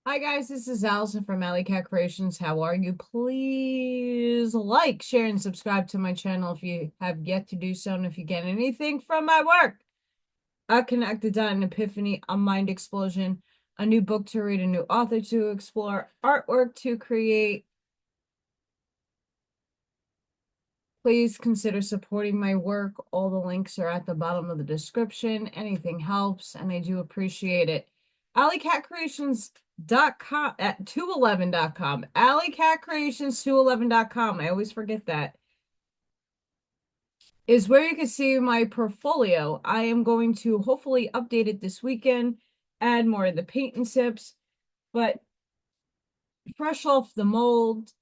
Hi guys, this is Allison from Alley Cat Creations. How are you? Please like, share, and subscribe to my channel if you have yet to do so. And if you get anything from my work, a connected dot, an epiphany, a mind explosion, a new book to read, a new author to explore, artwork to create, please consider supporting my work. All the links are at the bottom of the description. Anything helps, and I do appreciate it. AlleyCatCreations.com at 211.com. AlleyCatCreations211.com. I always forget that. Is where you can see my portfolio. I am going to hopefully update it this weekend, add more of the paint and tips, but fresh off the mold,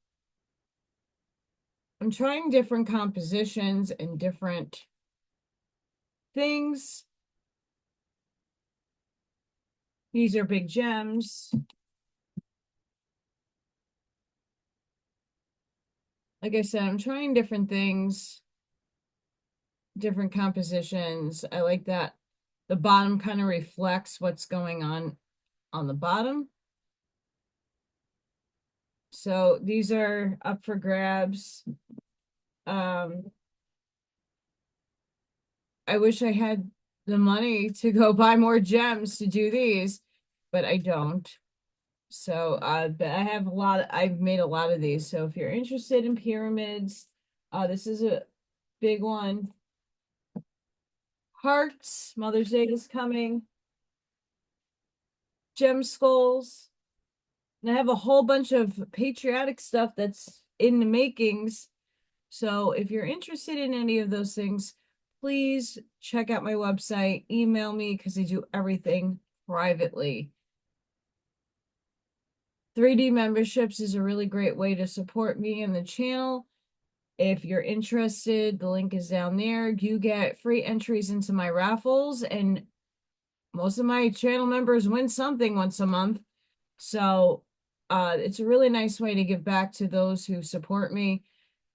I'm trying different compositions and different things. These are big gems. Like I said, I'm trying different things, different compositions. I like that the bottom kind of reflects what's going on the bottom. So these are up for grabs. I wish I had the money to go buy more gems to do these, but I don't. So but I've made a lot of these. So if you're interested in pyramids, this is a big one. Hearts, Mother's Day is coming. Gem skulls. And I have a whole bunch of patriotic stuff that's in the makings. So if you're interested in any of those things, please check out my website, email me because I do everything privately. 3D memberships is a really great way to support me and the channel. If you're interested, the link is down there. You get free entries into my raffles, and most of my channel members win something once a month. So it's a really nice way to give back to those who support me.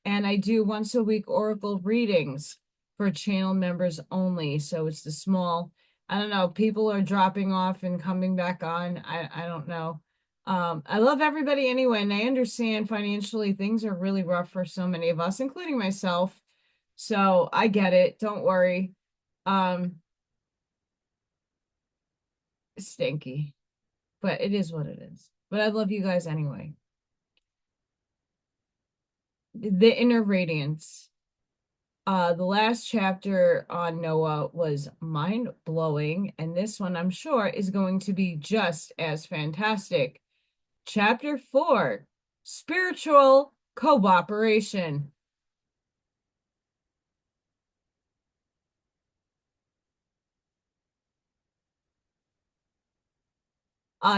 And I do once a week oracle readings for channel members only. So it's the small, I don't know, people are dropping off and coming back on. I don't know. I love everybody anyway, and I understand financially things are really rough for so many of us, including myself. So I get it. Don't worry. Stinky, but it is what it is. But I love you guys anyway. The Inner Radiance. The last chapter on Noah was mind-blowing, and this one I'm sure is going to be just as fantastic. Chapter 4, Spiritual Cooperation.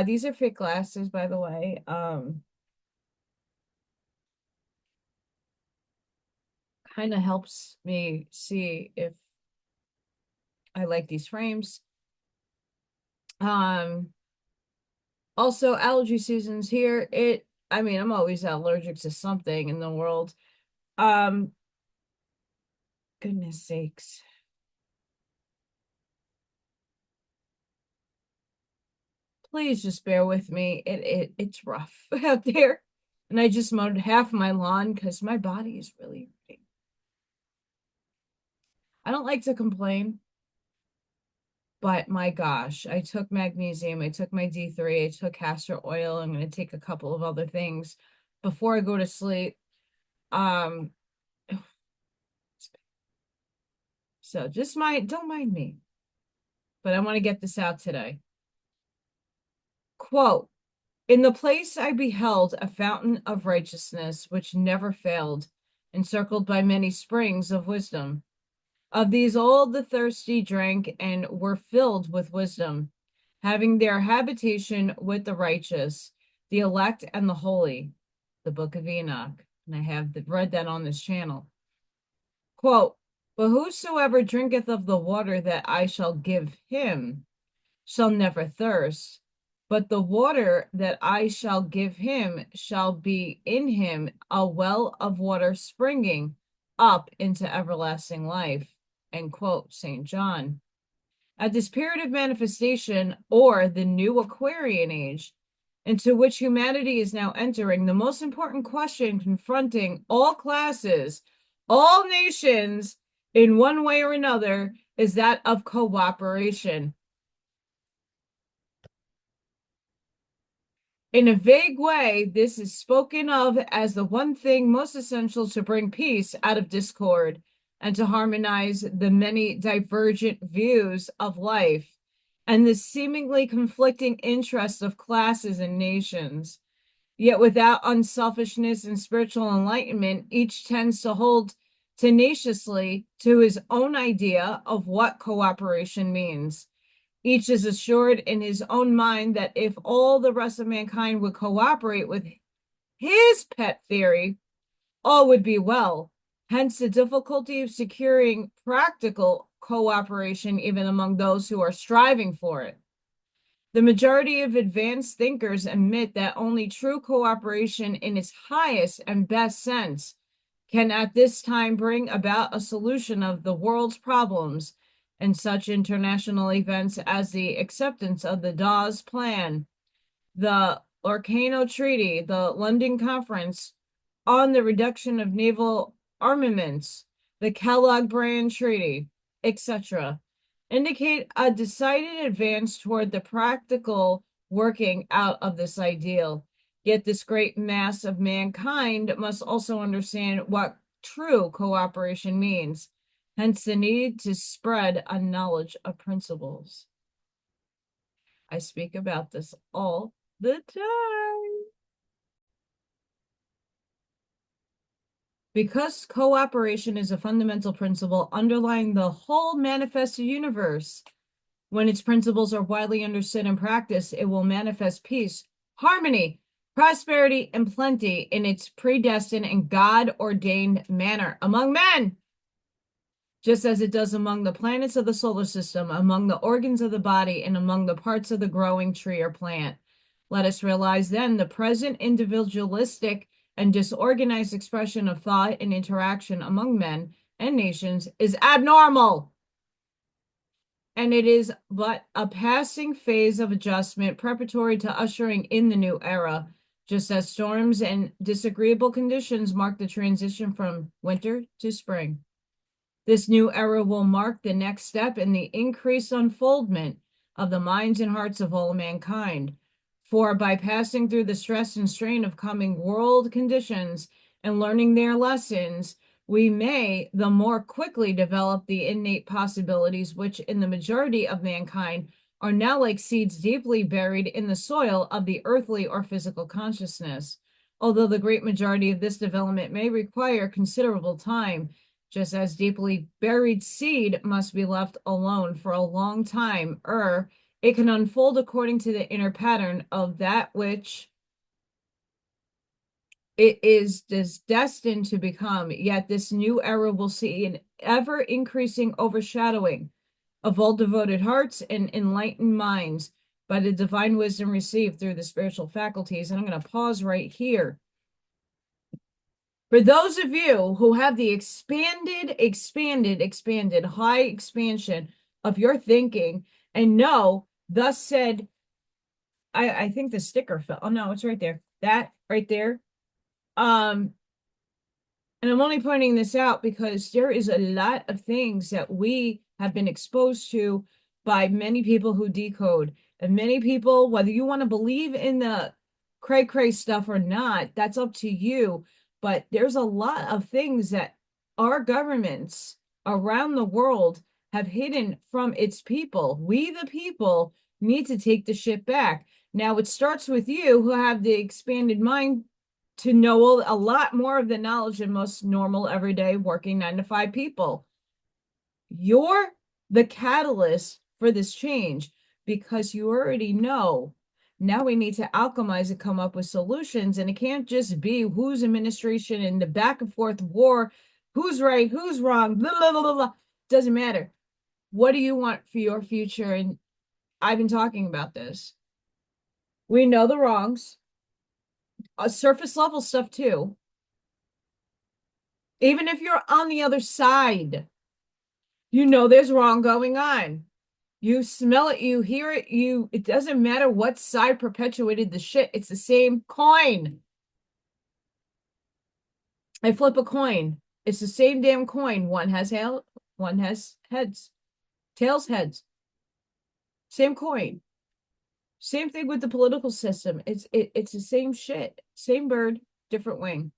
These are fake glasses, by the way. Kind of helps me see if I like these frames. Also allergy season's here. I mean, I'm always allergic to something in the world. Um, Goodness sakes. Please just bear with me. It's rough out there. And I just mowed half my lawn because my body is really hurting. I don't like to complain, but my gosh, I took magnesium, I took my D3, I took castor oil. I'm going to take a couple of other things before I go to sleep. Um, so just don't mind me, but I want to get this out today. Quote, in the place I beheld a fountain of righteousness which never failed, encircled by many springs of wisdom. Of these all the thirsty drank and were filled with wisdom, having their habitation with the righteous, the elect and the holy. The Book of Enoch. And I have read that on this channel. Quote, but whosoever drinketh of the water that I shall give him shall never thirst, but the water that I shall give him shall be in him a well of water springing up into everlasting life. End quote, St. John. At this period of manifestation, or the new Aquarian age, into which humanity is now entering, the most important question confronting all classes, all nations, in one way or another, is that of cooperation. In a vague way, this is spoken of as the one thing most essential to bring peace out of discord and to harmonize the many divergent views of life and the seemingly conflicting interests of classes and nations. Yet without unselfishness and spiritual enlightenment, each tends to hold tenaciously to his own idea of what cooperation means. Each is assured in his own mind that if all the rest of mankind would cooperate with his pet theory, all would be well. Hence the difficulty of securing practical cooperation even among those who are striving for it. The majority of advanced thinkers admit that only true cooperation in its highest and best sense can at this time bring about a solution of the world's problems and such international events as the acceptance of the Dawes Plan, the Locarno Treaty, the London Conference on the Reduction of Naval Armaments, the Kellogg-Briand Treaty, etc., indicate a decided advance toward the practical working out of this ideal. Yet this great mass of mankind must also understand what true cooperation means, hence the need to spread a knowledge of principles. I speak about this all the time. Because cooperation is a fundamental principle underlying the whole manifested universe, when its principles are widely understood and practiced, it will manifest peace, harmony, prosperity, and plenty in its predestined and God-ordained manner among men, just as it does among the planets of the solar system, among the organs of the body, and among the parts of the growing tree or plant. Let us realize then the present individualistic and disorganized expression of thought and interaction among men and nations is abnormal. And it is but a passing phase of adjustment preparatory to ushering in the new era, just as storms and disagreeable conditions mark the transition from winter to spring. This new era will mark the next step in the increased unfoldment of the minds and hearts of all mankind. For by passing through the stress and strain of coming world conditions and learning their lessons, we may the more quickly develop the innate possibilities which in the majority of mankind are now like seeds deeply buried in the soil of the earthly or physical consciousness. Although the great majority of this development may require considerable time, just as deeply buried seed must be left alone for a long time, it can unfold according to the inner pattern of that which it is destined to become. Yet this new era will see an ever increasing overshadowing of all devoted hearts and enlightened minds by the divine wisdom received through the spiritual faculties. And I'm going to pause right here. For those of you who have the expanded high expansion of your thinking and know, thus said, I think the sticker fell. Oh no, it's right there. That right there. And I'm only pointing this out because there is a lot of things that we have been exposed to by many people who decode. And many people, whether you want to believe in the cray-cray stuff or not, that's up to you. But there's a lot of things that our governments around the world have hidden from its people. We, the people, need to take the shit back. Now, it starts with you who have the expanded mind to know a lot more of the knowledge than most normal, everyday, working 9-to-5 people. You're the catalyst for this change because you already know. Now we need to alchemize and come up with solutions, and it can't just be whose administration and the back and forth war, who's right, who's wrong, blah, blah, blah, blah. Doesn't matter. What do you want for your future? And I've been talking about this. We know the wrongs. Surface level stuff too. Even if you're on the other side, you know there's wrong going on. You smell it, you hear it, it doesn't matter what side perpetuated the shit. It's the same coin. I flip a coin. It's the same damn coin. One has tail, one has heads. Tails, heads. Same coin. Same thing with the political system. It's the same shit. Same bird, different wing.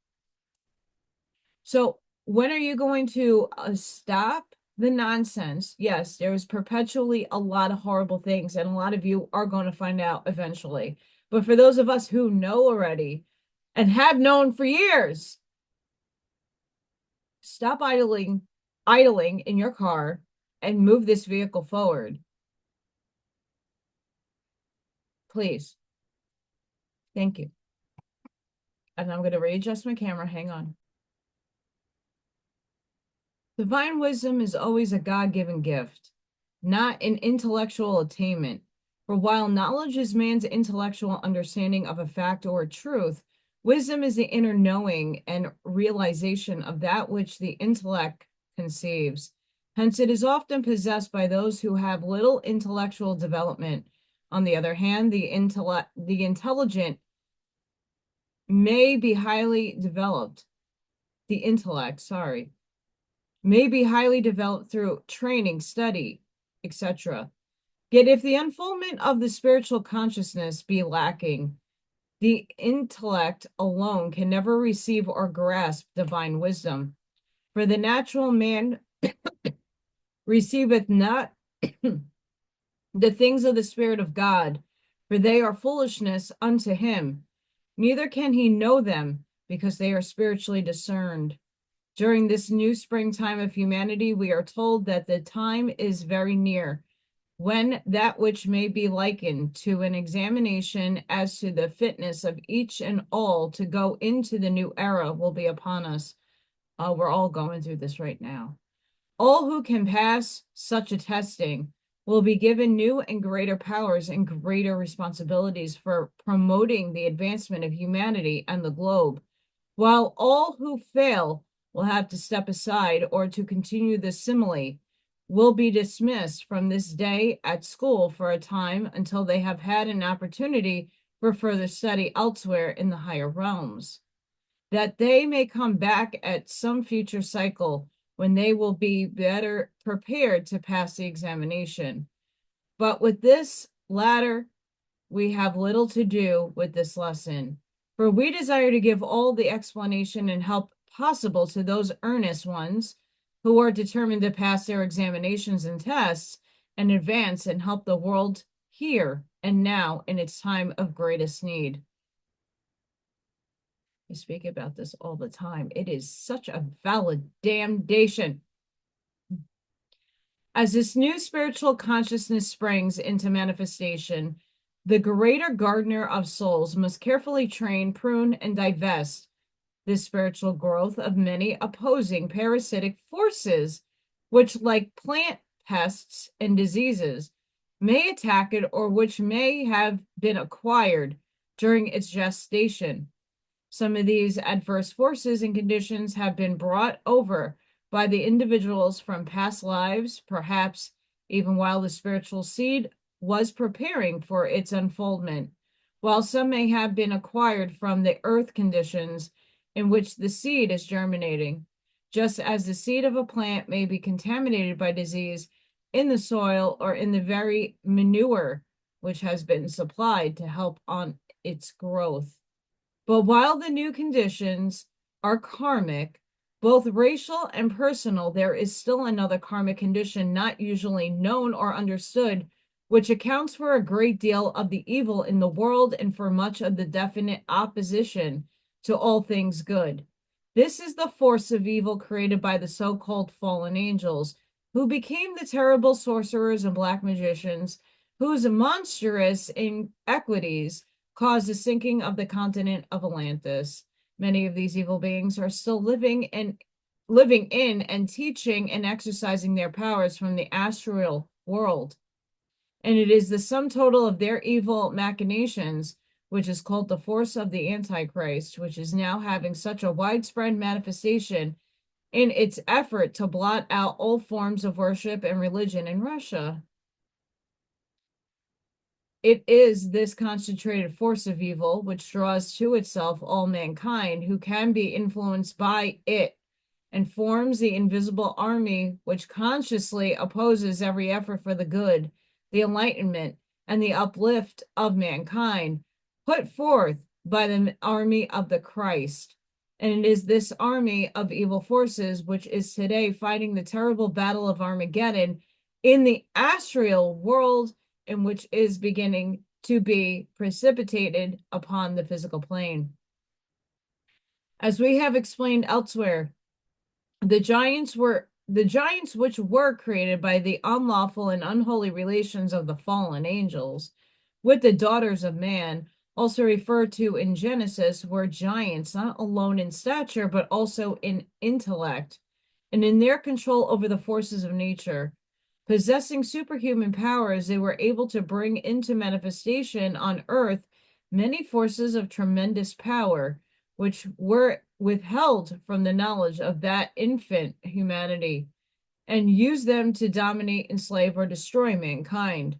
So when are you going to stop the nonsense? Yes, there's perpetually a lot of horrible things, and a lot of you are going to find out eventually. But for those of us who know already and have known for years, stop idling in your car and move this vehicle forward. Please. Thank you. And I'm going to readjust my camera. Hang on. Divine wisdom is always a God-given gift, not an intellectual attainment. For while knowledge is man's intellectual understanding of a fact or a truth, wisdom is the inner knowing and realization of that which the intellect conceives. Hence, it is often possessed by those who have little intellectual development. On the other hand, the intelligent may be highly developed. The intellect, sorry, may be highly developed through training, study, etc. Yet if the unfoldment of the spiritual consciousness be lacking, the intellect alone can never receive or grasp divine wisdom. For the natural man receiveth not the things of the Spirit of God, for they are foolishness unto him. Neither can he know them, because they are spiritually discerned. During this new springtime of humanity, we are told that the time is very near, when that which may be likened to an examination as to the fitness of each and all to go into the new era will be upon us. We're all going through this right now. All who can pass such a testing will be given new and greater powers and greater responsibilities for promoting the advancement of humanity and the globe, while all who fail will have to step aside, or to continue the simile, will be dismissed from this day at school for a time until they have had an opportunity for further study elsewhere in the higher realms, that they may come back at some future cycle when they will be better prepared to pass the examination. But with this latter, we have little to do with this lesson, for we desire to give all the explanation and help possible to those earnest ones who are determined to pass their examinations and tests and advance and help the world here and now in its time of greatest need. I speak about this all the time. It is such a valid damnation. As this new spiritual consciousness springs into manifestation, the greater gardener of souls must carefully train, prune, and divest this spiritual growth of many opposing parasitic forces, which, like plant pests and diseases, may attack it, or which may have been acquired during its gestation. Some of these adverse forces and conditions have been brought over by the individuals from past lives, perhaps even while the spiritual seed was preparing for its unfoldment, while some may have been acquired from the earth conditions in which the seed is germinating, just as the seed of a plant may be contaminated by disease in the soil or in the very manure which has been supplied to help on its growth. But while the new conditions are karmic, both racial and personal, there is still another karmic condition not usually known or understood, which accounts for a great deal of the evil in the world and for much of the definite opposition to all things good. This is the force of evil created by the so-called fallen angels, who became the terrible sorcerers and black magicians, whose monstrous inequities caused the sinking of the continent of Atlantis. Many of these evil beings are still living in and teaching and exercising their powers from the astral world. And it is the sum total of their evil machinations, which is called the force of the Antichrist, which is now having such a widespread manifestation in its effort to blot out all forms of worship and religion in Russia. it is this concentrated force of evil which draws to itself all mankind who can be influenced by it and forms the invisible army which consciously opposes every effort for the good, the enlightenment, and the uplift of mankind, put forth by the army of the Christ. And it is this army of evil forces which is today fighting the terrible battle of Armageddon in the astral world, in which is beginning to be precipitated upon the physical plane. As we have explained elsewhere, the giants which were created by the unlawful and unholy relations of the fallen angels with the daughters of man, also referred to in Genesis, were giants not alone in stature but also in intellect and in their control over the forces of nature. Possessing superhuman powers, they were able to bring into manifestation on earth many forces of tremendous power, which were withheld from the knowledge of that infant humanity, and use them to dominate, enslave, or destroy mankind.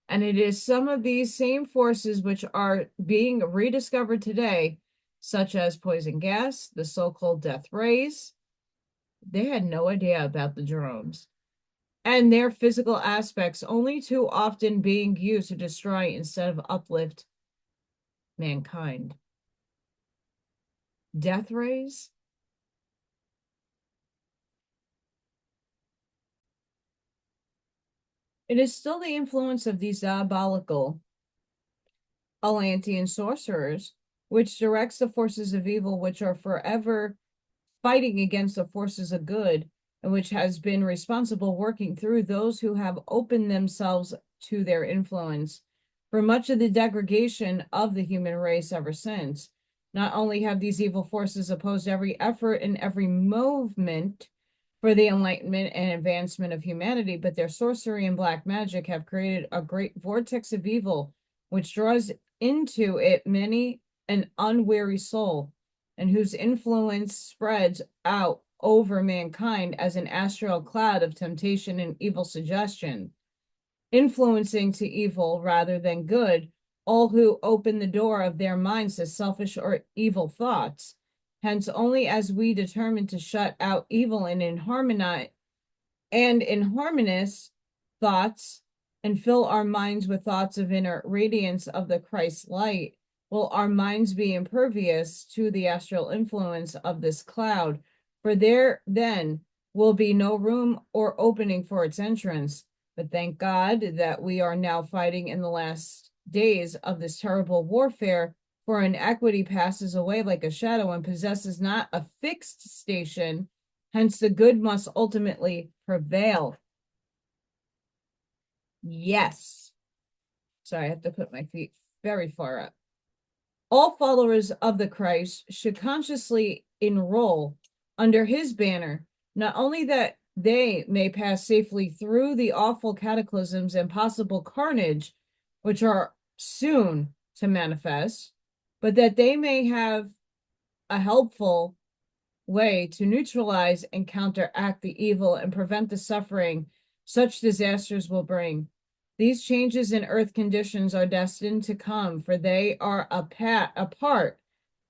And it is some of these same forces which are being rediscovered today, such as poison gas, the so-called death rays. They had no idea about the drones and their physical aspects, only too often being used to destroy instead of uplift mankind. Death rays? It is still the influence of these diabolical Atlantean sorcerers which directs the forces of evil, which are forever fighting against the forces of good, and which has been responsible working through those who have opened themselves to their influence for much of the degradation of the human race ever since. Not only have these evil forces opposed every effort and every movement for the enlightenment and advancement of humanity, but their sorcery and black magic have created a great vortex of evil, which draws into it many an unwary soul, and whose influence spreads out over mankind as an astral cloud of temptation and evil suggestion, influencing to evil rather than good all who open the door of their minds to selfish or evil thoughts. Hence, only as we determine to shut out evil and in harmonious thoughts and fill our minds with thoughts of inner radiance of the Christ light, will our minds be impervious to the astral influence of this cloud, for there then will be no room or opening for its entrance. But thank God that we are now fighting in the last days of this terrible warfare, for inequity passes away like a shadow and possesses not a fixed station. Hence, the good must ultimately prevail. Yes. Sorry, I have to put my feet very far up. All followers of the Christ should consciously enroll under his banner, not only that they may pass safely through the awful cataclysms and possible carnage which are soon to manifest, but that they may have a helpful way to neutralize and counteract the evil and prevent the suffering such disasters will bring. These changes in earth conditions are destined to come, for they are a part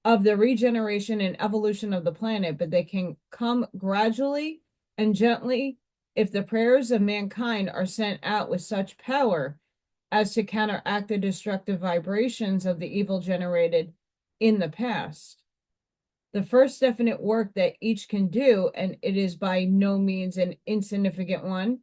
of the regeneration and evolution of the planet, but they can come gradually and gently if the prayers of mankind are sent out with such power as to counteract the destructive vibrations of the evil generated in the past. The first definite work that each can do, and it is by no means an insignificant one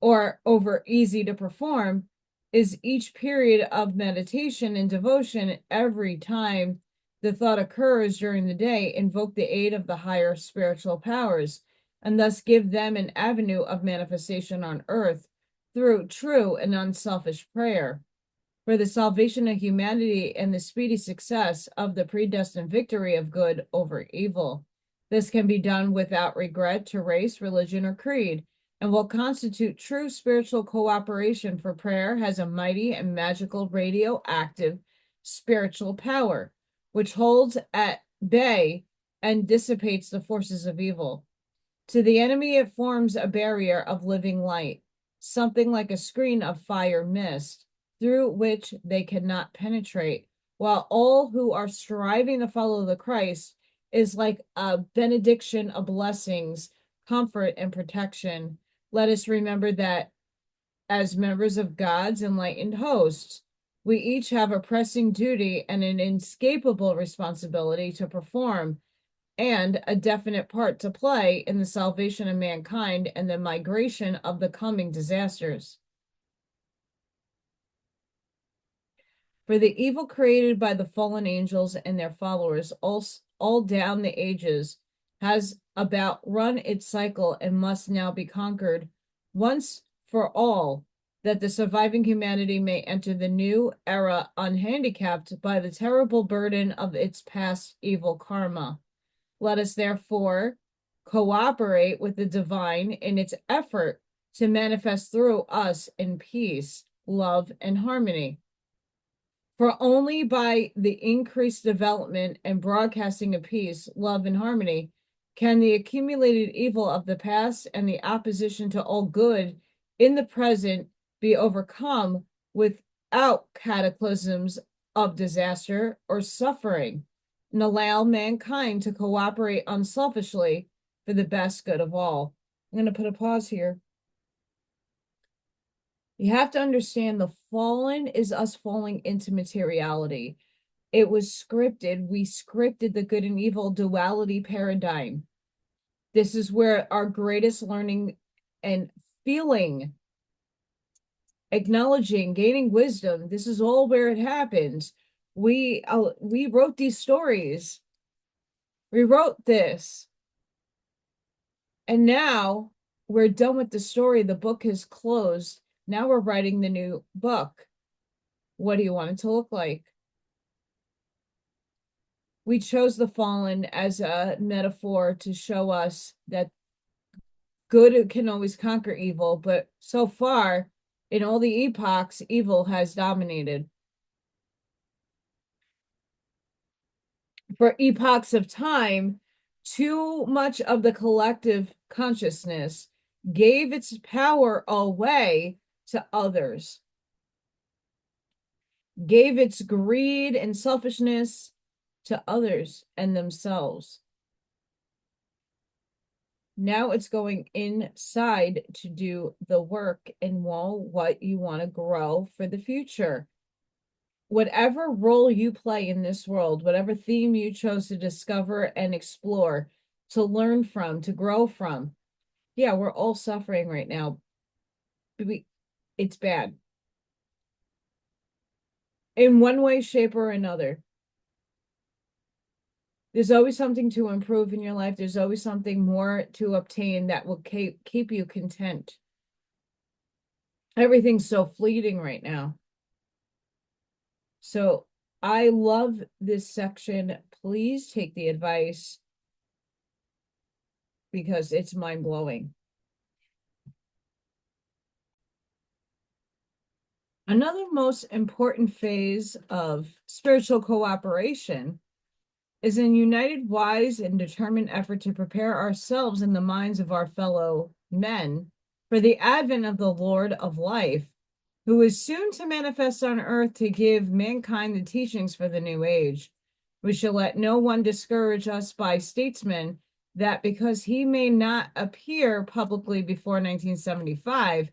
or over easy to perform, is each period of meditation and devotion. Every time the thought occurs during the day, invoke the aid of the higher spiritual powers, and thus give them an avenue of manifestation on earth through true and unselfish prayer for the salvation of humanity and the speedy success of the predestined victory of good over evil. This can be done without regret to race, religion, or creed, and will constitute true spiritual cooperation, for prayer has a mighty and magical radioactive spiritual power, which holds at bay and dissipates the forces of evil. To the enemy, it forms a barrier of living light, something like a screen of fire mist, through which they cannot penetrate, while all who are striving to follow the Christ is like a benediction of blessings, comfort, and protection. Let us remember that as members of God's enlightened hosts, we each have a pressing duty and an inescapable responsibility to perform, and a definite part to play in the salvation of mankind and the migration of the coming disasters. For the evil created by the fallen angels and their followers all down the ages has about run its cycle and must now be conquered once for all, that the surviving humanity may enter the new era unhandicapped by the terrible burden of its past evil karma. Let us therefore cooperate with the divine in its effort to manifest through us in peace, love, and harmony. For only by the increased development and broadcasting of peace, love, and harmony can the accumulated evil of the past and the opposition to all good in the present be overcome without cataclysms of disaster or suffering, and allow mankind to cooperate unselfishly for the best good of all. I'm going to put a pause here. You have to understand the fallen is us falling into materiality. It was scripted. We scripted the good and evil duality paradigm. This is where our greatest learning and feeling, acknowledging, gaining wisdom, this is all where it happens. We wrote these stories. We wrote this. And now we're done with the story. The book is closed. Now we're writing the new book. What do you want it to look like? We chose the fallen as a metaphor to show us that good can always conquer evil, but so far, in all the epochs, evil has dominated. For epochs of time, too much of the collective consciousness gave its power away to others, gave its greed and selfishness to others and themselves. Now it's going inside to do the work and what you want to grow for the future. Whatever role you play in this world, whatever theme you chose to discover and explore, to learn from, to grow from. Yeah, we're all suffering right now. It's bad. In one way, shape, or another. There's always something to improve in your life. There's always something more to obtain that will keep you content. Everything's so fleeting right now. So I love this section. Please take the advice because it's mind-blowing. Another most important phase of spiritual cooperation is a united, wise, and determined effort to prepare ourselves and the minds of our fellow men for the advent of the Lord of life, who is soon to manifest on earth to give mankind the teachings for the new age. We shall let no one discourage us by statesmen that because he may not appear publicly before 1975,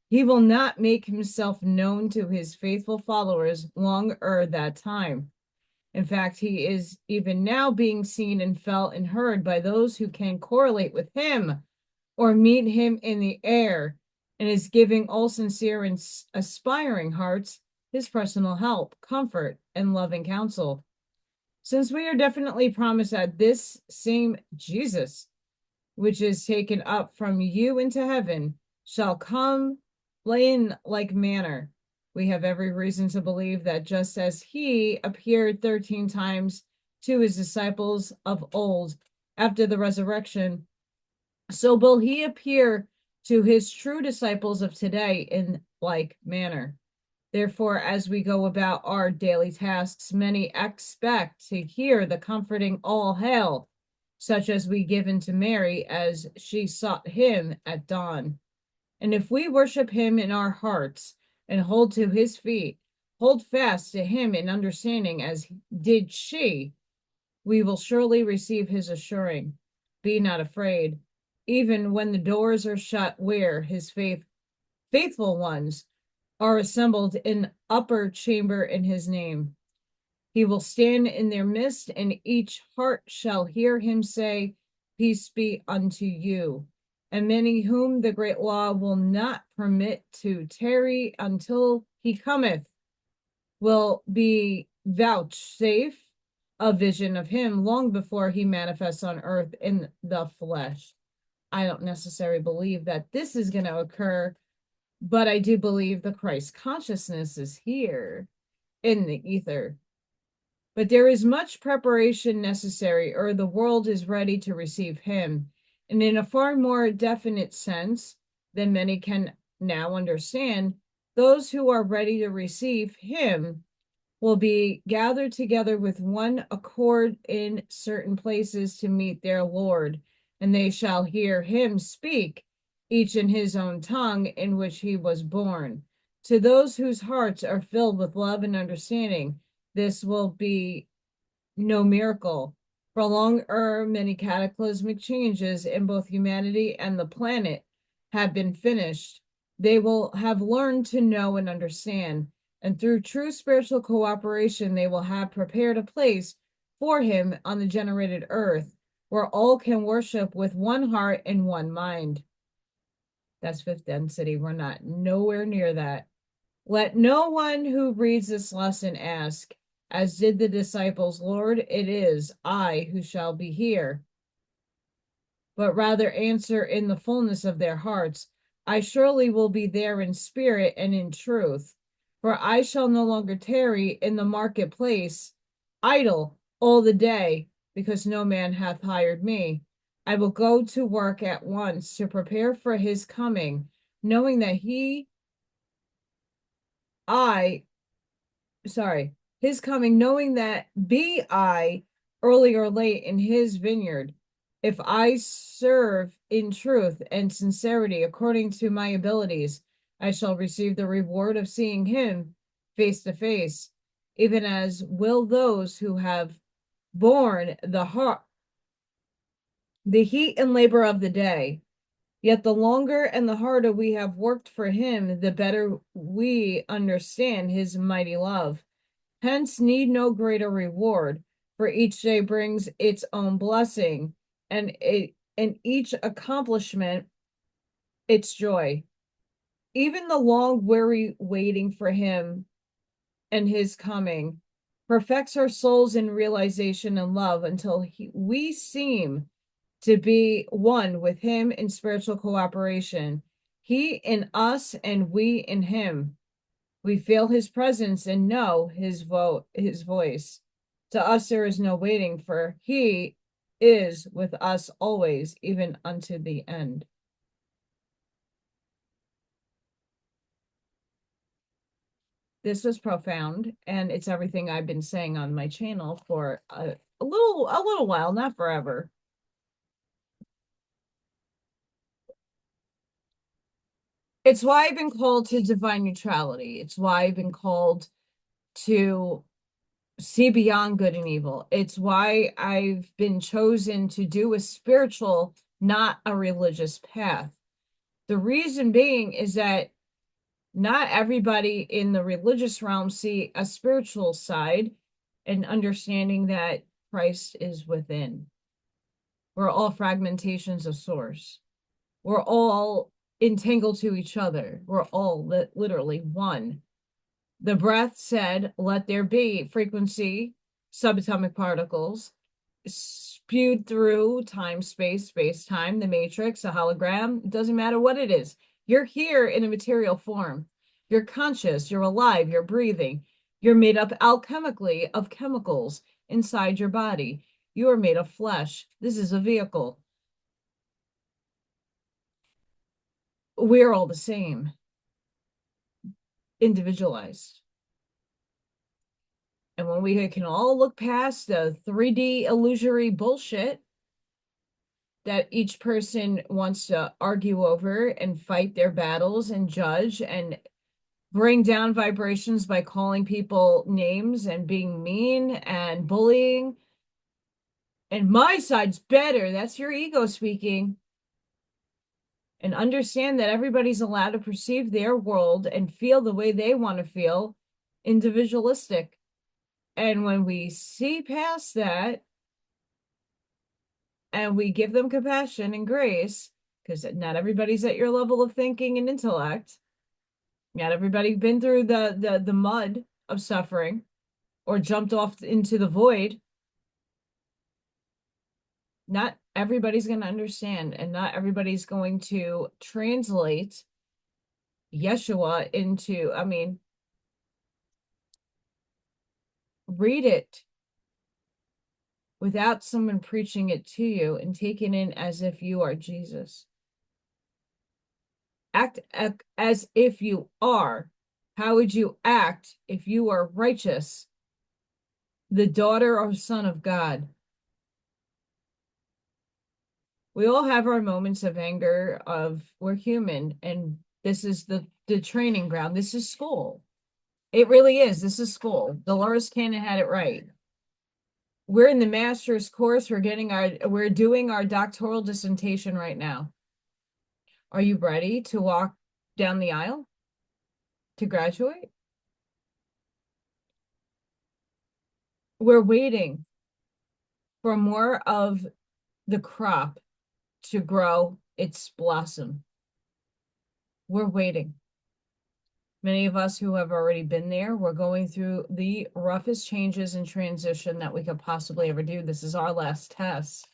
he will not make himself known to his faithful followers long ere that time. In fact, he is even now being seen and felt and heard by those who can correlate with him or meet him in the air, and is giving all sincere and aspiring hearts his personal help, comfort, and loving counsel. Since we are definitely promised that this same Jesus, which is taken up from you into heaven, shall come in like manner, we have every reason to believe that just as he appeared 13 times to his disciples of old after the resurrection, so will he appear to his true disciples of today in like manner. Therefore, as we go about our daily tasks, many expect to hear the comforting all hail, such as we give unto Mary as she sought him at dawn. And if we worship him in our hearts, and hold to his feet. Hold fast to him in understanding as did she. We will surely receive his assuring. Be not afraid. Even when the doors are shut, where his faithful ones are assembled in upper chamber in his name. He will stand in their midst, and each heart shall hear him say, Peace be unto you. And many whom the great law will not permit to tarry until he cometh will be vouchsafe a vision of him long before he manifests on earth in the flesh. I don't necessarily believe that this is going to occur, but I do believe the Christ consciousness is here in the ether. But there is much preparation necessary, or the world is ready to receive him. And in a far more definite sense than many can now understand, those who are ready to receive him will be gathered together with one accord in certain places to meet their Lord, and they shall hear him speak, each in his own tongue in which he was born. To those whose hearts are filled with love and understanding, this will be no miracle. For long many cataclysmic changes in both humanity and the planet have been finished. They will have learned to know and understand, and through true spiritual cooperation, they will have prepared a place for him on the generated earth, where all can worship with one heart and one mind. That's fifth density. We're not nowhere near that. Let no one who reads this lesson ask, as did the disciples, Lord, it is I who shall be here. But rather answer in the fullness of their hearts, I surely will be there in spirit and in truth. For I shall no longer tarry in the marketplace, idle all the day, because no man hath hired me. I will go to work at once to prepare for his coming, knowing that his coming, knowing that be I early or late in his vineyard. If I serve in truth and sincerity according to my abilities, I shall receive the reward of seeing him face to face, even as will those who have borne the heat and labor of the day. Yet the longer and the harder we have worked for him, the better we understand his mighty love. Hence need no greater reward, for each day brings its own blessing, and each accomplishment its joy. Even the long weary waiting for him and his coming perfects our souls in realization and love until we seem to be one with him in spiritual cooperation, he in us and we in him. We feel his presence and know his voice. To us there is no waiting, for he is with us always, even unto the end. This was profound, and it's everything I've been saying on my channel for a little while, not forever. It's why I've been called to divine neutrality. It's why I've been called to see beyond good and evil. It's why I've been chosen to do a spiritual, not a religious path. The reason being is that not everybody in the religious realm see a spiritual side and understanding that Christ is within. We're all fragmentations of source. We're all entangled to each other. We're all literally one. The breath said, let there be frequency, subatomic particles, spewed through time, space, time, the matrix, a hologram. It doesn't matter what it is. You're here in a material form. You're conscious, you're alive, you're breathing. You're made up alchemically of chemicals inside your body. You are made of flesh. This is a vehicle. We're all the same, individualized. And when we can all look past the 3D illusory bullshit that each person wants to argue over and fight their battles and judge and bring down vibrations by calling people names and being mean and bullying. And my side's better. That's your ego speaking. And understand that everybody's allowed to perceive their world and feel the way they want to feel, individualistic. And when we see past that and we give them compassion and grace, because not everybody's at your level of thinking and intellect, not everybody been through the mud of suffering or jumped off into the void. Not everybody's going to understand, and not everybody's going to translate Yeshua into, I mean, read it without someone preaching it to you and taking it as if you are Jesus. Act as if you are. How would you act if you are righteous, the daughter or son of God? We all have our moments of anger, of we're human, and this is the training ground. This is school. It really is. This is school. Dolores Cannon had it right. We're in the master's course. We're doing our doctoral dissertation right now. Are you ready to walk down the aisle to graduate? We're waiting for more of the crop to grow its blossom. We're waiting. Many of us who have already been there, we're going through the roughest changes and transition that we could possibly ever do. This is our last test.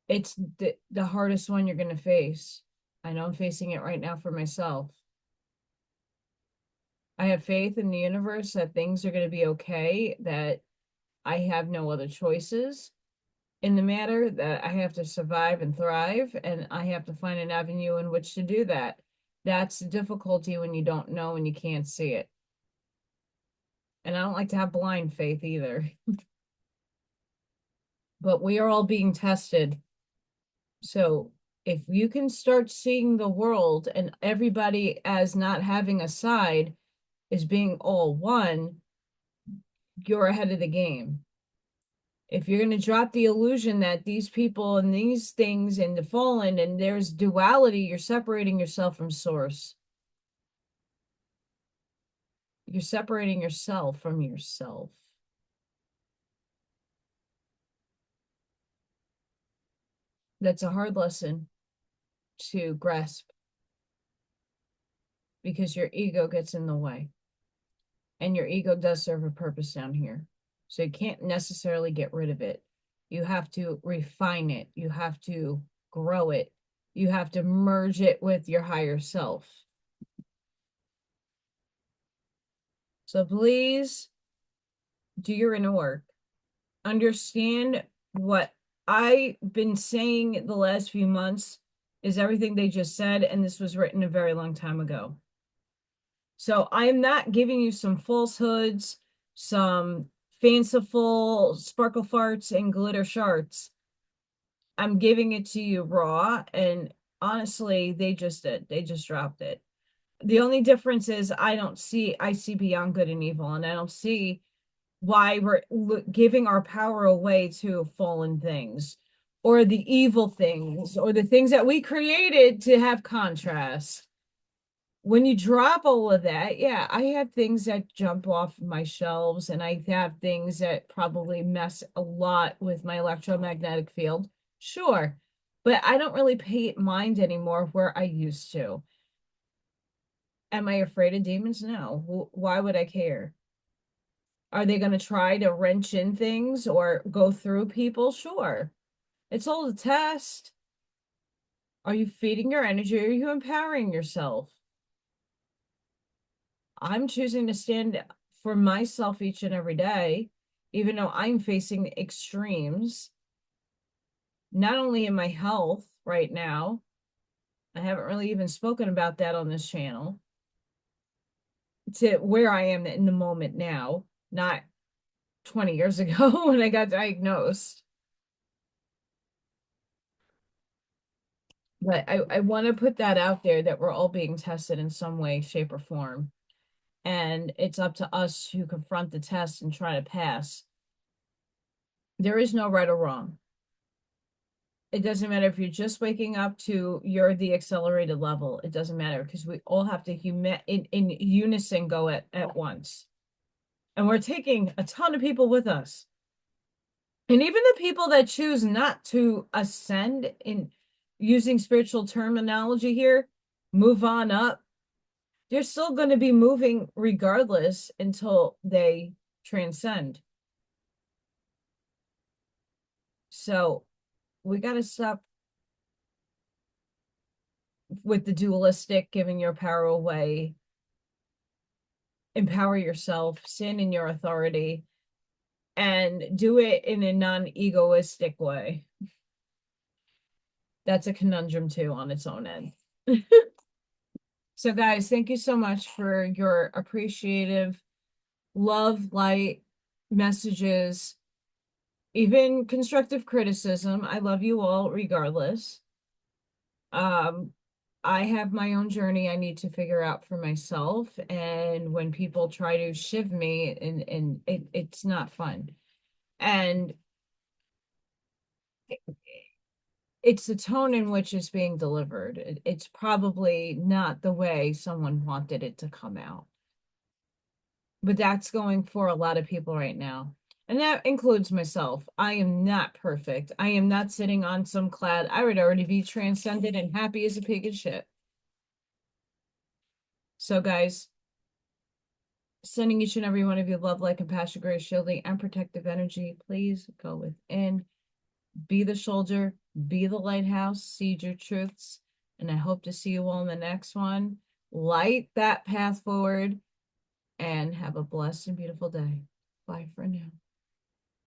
It's the hardest one you're going to face. I know I'm facing it right now for myself. I have faith in the universe that things are going to be okay, that I have no other choices in the matter, that I have to survive and thrive, and I have to find an avenue in which to do that. That's the difficulty when you don't know and you can't see it. And I don't like to have blind faith either. But we are all being tested. So if you can start seeing the world and everybody as not having a side, as being all one, you're ahead of the game. If you're going to drop the illusion that these people and these things and the fallen and there's duality, you're separating yourself from source. You're separating yourself from yourself. That's a hard lesson to grasp because your ego gets in the way. And your ego does serve a purpose down here. So you can't necessarily get rid of it. You have to refine it. You have to grow it. You have to merge it with your higher self. So please do your inner work. Understand what I've been saying the last few months is everything they just said, and this was written a very long time ago. So I'm not giving you some falsehoods, some fanciful sparkle farts and glitter shards. I'm giving it to you raw, and honestly, they just did. They just dropped it. The only difference is I see beyond good and evil, and I don't see why we're giving our power away to fallen things or the evil things or the things that we created to have contrast. When you drop all of that, yeah, I have things that jump off my shelves, and I have things that probably mess a lot with my electromagnetic field. Sure. But I don't really pay mind anymore where I used to. Am I afraid of demons? No. Why would I care? Are they going to try to wrench in things or go through people? Sure. It's all a test. Are you feeding your energy? Are you empowering yourself? I'm choosing to stand for myself each and every day, even though I'm facing extremes, not only in my health right now. I haven't really even spoken about that on this channel, to where I am in the moment now, not 20 years ago when I got diagnosed. But I want to put that out there that we're all being tested in some way, shape, or form. And it's up to us to confront the test and try to pass. There is no right or wrong. It doesn't matter if you're just waking up to you're the accelerated level. It doesn't matter because we all have to in unison go at once. And we're taking a ton of people with us. And even the people that choose not to ascend in using spiritual terminology here, move on up, they're still going to be moving regardless until they transcend. So we got to stop with the dualistic, giving your power away, empower yourself, stand in your authority, and do it in a non-egoistic way. That's a conundrum too on its own end. So guys, thank you so much for your appreciative love, light messages, even constructive criticism. I love you all regardless. I have my own journey I need to figure out for myself. And when people try to shiv me, and it's not fun. And it's the tone in which it's being delivered. It's probably not the way someone wanted it to come out. But that's going for a lot of people right now. And that includes myself. I am not perfect. I am not sitting on some cloud. I would already be transcended and happy as a pig in shit. So, guys, sending each and every one of you love, light, compassion, grace, shielding, and protective energy. Please go within, be the soldier, be the lighthouse, seed your truths. And I hope to see you all in the next one. Light that path forward and have a blessed and beautiful day. Bye for now.